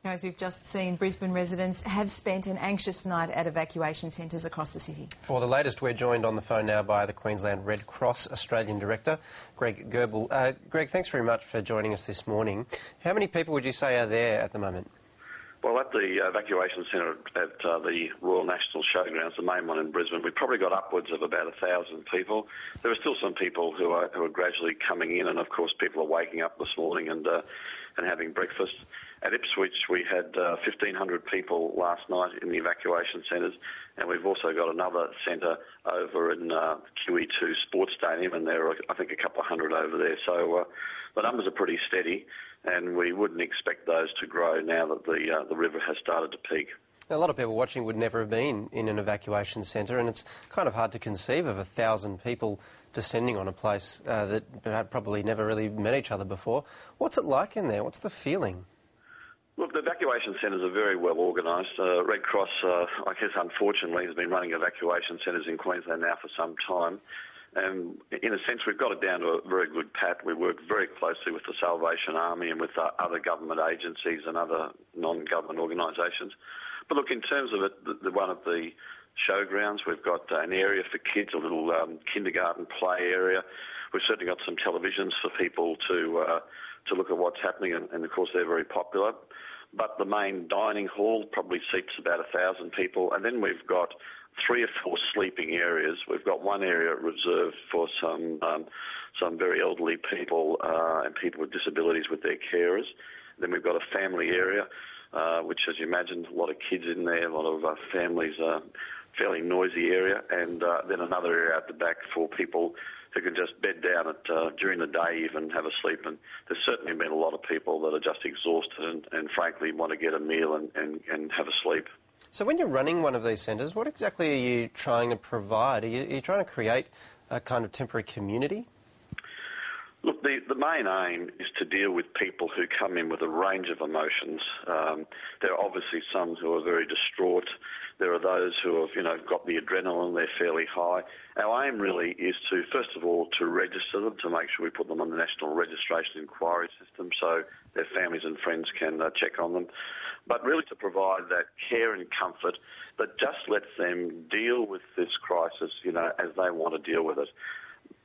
As we've just seen, Brisbane residents have spent an anxious night at evacuation centres across the city. For the latest, we're joined on the phone now by the Queensland Red Cross Australian Director, Greg Goebel. Greg, thanks very much for joining us this morning. How many people would you say are there at the moment? Well, at the evacuation centre at the Royal National Showgrounds, the main one in Brisbane, we've probably got upwards of about 1,000 people. There are still some people who are gradually coming in, and of course people are waking up this morning and having breakfast. At Ipswich, we had 1,500 people last night in the evacuation centres, and we've also got another centre over in QE2 Sports Stadium, and there are, I think, a couple of hundred over there. So the numbers are pretty steady, and we wouldn't expect those to grow now that the river has started to peak. A lot of people watching would never have been in an evacuation centre, and it's kind of hard to conceive of 1,000 people descending on a place that had probably never really met each other before. What's it like in there? What's the feeling? Look, the evacuation centres are very well organised. Red Cross, I guess unfortunately, has been running evacuation centres in Queensland now for some time. And in a sense, we've got it down to a very good pat. We work very closely with the Salvation Army and with other government agencies and other non-government organisations. But look, in terms of it, the one at the showgrounds, we've got an area for kids, a little kindergarten play area. We've certainly got some televisions for people to look at what's happening, and of course they're very popular. But the main dining hall probably seats about 1,000 people, and then we've got 3 or 4 sleeping areas. We've got one area reserved for some very elderly people and people with disabilities with their carers. Then we've got a family area, which, as you imagine, a lot of kids in there, a lot of families, fairly noisy area, and then another area out the back for people who can just bed down during the day, even have a sleep. And there's certainly been a lot of people that are just exhausted and frankly want to get a meal and have a sleep. So when you're running one of these centres, what exactly are you trying to provide? Are you trying to create a kind of temporary community? Look, the main aim is to deal with people who come in with a range of emotions. There are obviously some who are very distraught. There are those who have, got the adrenaline, they're fairly high. Our aim really is to, first of all, to register them, to make sure we put them on the National Registration Inquiry System so their families and friends can check on them. But really to provide that care and comfort that just lets them deal with this crisis, as they want to deal with it.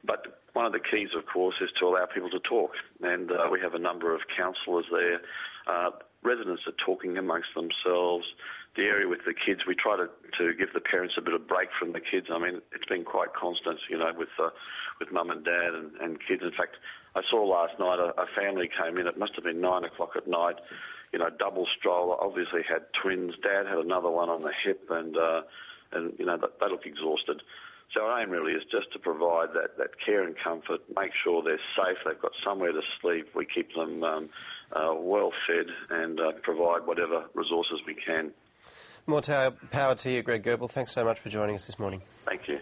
But one of the keys, of course, is to allow people to talk. And we have a number of counsellors there. Residents are talking amongst themselves. The area with the kids, we try to give the parents a bit of break from the kids. I mean, it's been quite constant, with mum and dad and kids. In fact, I saw last night a family came in. It must have been 9 o'clock at night. Double stroller, obviously had twins. Dad had another one on the hip, and they look exhausted. So our aim really is just to provide that care and comfort, make sure they're safe, they've got somewhere to sleep, we keep them well fed, and provide whatever resources we can. More power to you, Greg Goebel. Thanks so much for joining us this morning. Thank you.